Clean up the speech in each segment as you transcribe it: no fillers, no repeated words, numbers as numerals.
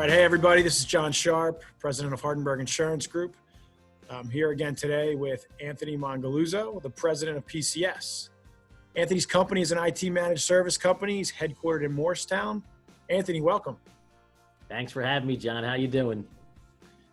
right, hey everybody, this is Jon Sharp, president of Hardenbergh Insurance Group. I'm here again today with Anthony Mongeluzo, the president of PCS. Anthony's company is an IT managed service company. He's headquartered in Morristown. Anthony, welcome. Thanks for having me, John. How you doing?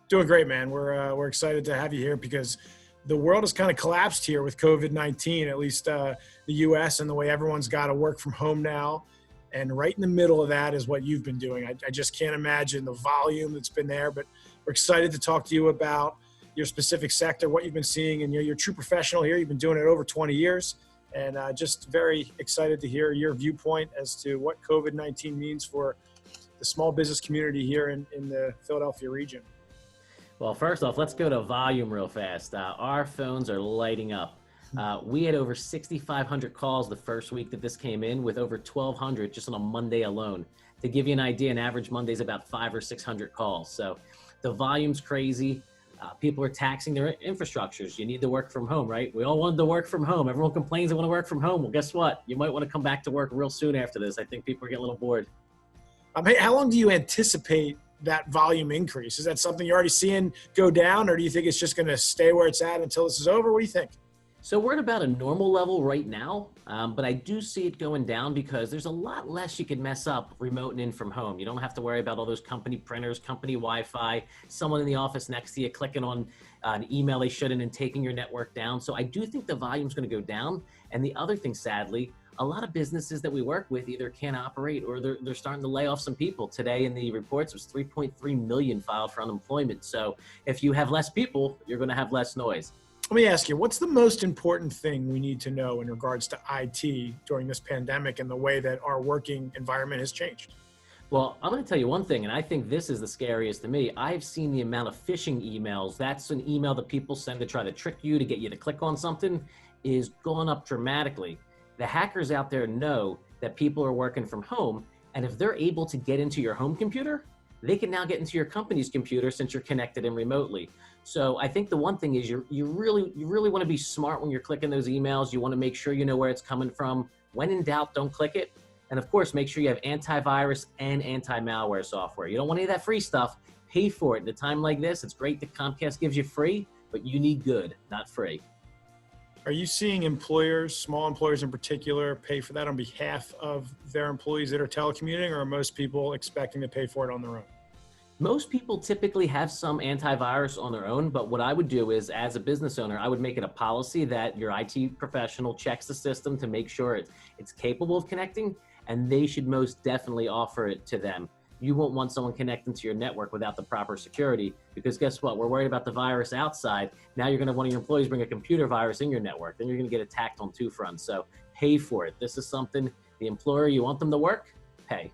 Doing great, man. We're excited to have you here because the world has kind of collapsed here with COVID-19, at least the U.S. and the way everyone's got to work from home now. And right in the middle of that is what you've been doing. I just can't imagine the volume that's been there, but we're excited to talk to you about your specific sector, what you've been seeing, and you're a true professional here. You've been doing it over 20 years, and just very excited to hear your viewpoint as to what COVID-19 means for the small business community here in the Philadelphia region. Well, first off, let's go to volume real fast. Our phones are lighting up. We had over 6,500 calls the first week that this came in, with over 1,200 just on a Monday alone. To give you an idea, an average Monday is about 500 or 600 calls. So the volume's crazy. People are taxing their infrastructures. You need to work from home, right? We all wanted to work from home. Everyone complains they want to work from home. Well, guess what? You might want to come back to work real soon after this. I think people are getting a little bored. Hey, how long do you anticipate that volume increase? Is that something you're already seeing go down, or do you think it's just going to stay where it's at until this is over? What do you think? So we're at about a normal level right now, but I do see it going down because there's a lot less you can mess up remote and in from home. You don't have to worry about all those company printers, company Wi-Fi, someone in the office next to you clicking on an email they shouldn't and taking your network down. So I do think the volume's going to go down. And the other thing, sadly, a lot of businesses that we work with either can't operate or they're starting to lay off some people. Today in the reports, it was 3.3 million filed for unemployment. So if you have less people, you're going to have less noise. Let me ask you, what's the most important thing we need to know in regards to IT during this pandemic and the way that our working environment has changed? Well, I'm going to tell you one thing, and I think this is the scariest to me. I've seen the amount of phishing emails. That's an email that people send to try to trick you, to get you to click on something, is gone up dramatically. The hackers out there know that people are working from home, and if they're able to get into your home computer, they can now get into your company's computer since you're connected in remotely. So I think the one thing is you really want to be smart when you're clicking those emails. You want to make sure you know where it's coming from. When in doubt, don't click it. And of course, make sure you have antivirus and anti-malware software. You don't want any of that free stuff. Pay for it. At a time like this, it's great that Comcast gives you free, but you need good, not free. Are you seeing employers, small employers in particular, pay for that on behalf of their employees that are telecommuting, or are most people expecting to pay for it on their own? Most people typically have some antivirus on their own, but what I would do is, as a business owner, I would make it a policy that your IT professional checks the system to make sure it's capable of connecting, and they should most definitely offer it to them. You won't want someone connecting to your network without the proper security, because guess what? We're worried about the virus outside. Now you're going to have one of your employees bring a computer virus in your network. Then you're going to get attacked on two fronts. So pay for it. This is something the employer, you want them to work, pay.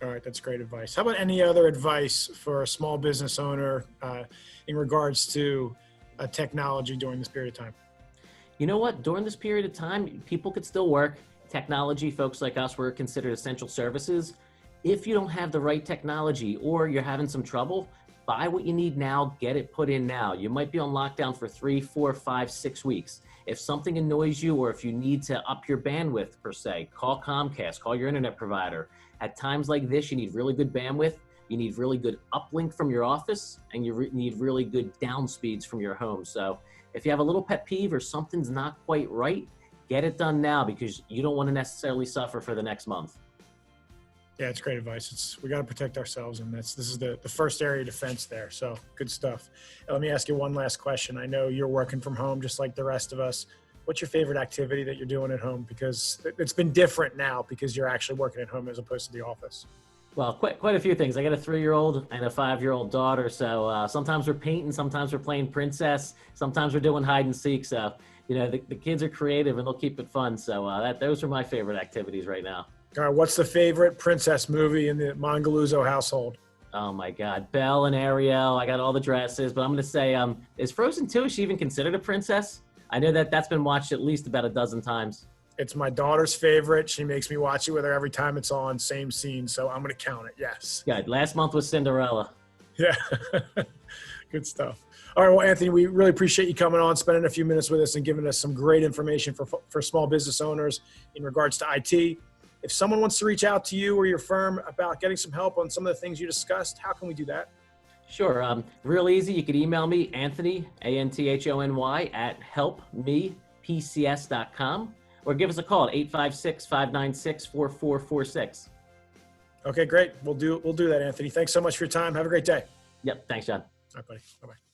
All right, that's great advice. How about any other advice for a small business owner in regards to technology during this period of time? You know what? During this period of time, people could still work. Technology, folks like us, we're considered essential services. If you don't have the right technology or you're having some trouble, buy what you need now, get it put in now. You might be on lockdown for 3, 4, 5, 6 weeks. If something annoys you, or if you need to up your bandwidth per se, call Comcast, call your internet provider. At times like this, you need really good bandwidth, you need really good uplink from your office, and you need really good down speeds from your home. So if you have a little pet peeve or something's not quite right, get it done now, because you don't want to necessarily suffer for the next month. Yeah, it's great advice. We got to protect ourselves, and this is the first area of defense there. So good stuff. Let me ask you one last question. I know you're working from home just like the rest of us. What's your favorite activity that you're doing at home? Because it's been different now because you're actually working at home as opposed to the office. Well, quite a few things. I got a 3-year-old and a 5-year-old daughter. So sometimes we're painting, sometimes we're playing princess, sometimes we're doing hide and seek. So, you know, the kids are creative and they'll keep it fun. So those are my favorite activities right now. All right, what's the favorite princess movie in the Mongeluzo household? Oh my God, Belle and Ariel. I got all the dresses, but I'm going to say, is Frozen 2, is she even considered a princess? I know that's been watched at least about a dozen times. It's my daughter's favorite. She makes me watch it with her every time it's on, same scene. So I'm going to count it. Yes. Good. Last month was Cinderella. Yeah. Good stuff. All right. Well, Anthony, we really appreciate you coming on, spending a few minutes with us and giving us some great information for small business owners in regards to IT. If someone wants to reach out to you or your firm about getting some help on some of the things you discussed, how can we do that? Sure. Real easy. You could email me, Anthony, Anthony, @helpmepcs.com, or give us a call at 856-596-4446. Okay, great. We'll do that, Anthony. Thanks so much for your time. Have a great day. Yep. Thanks, John. All right, buddy. Bye-bye.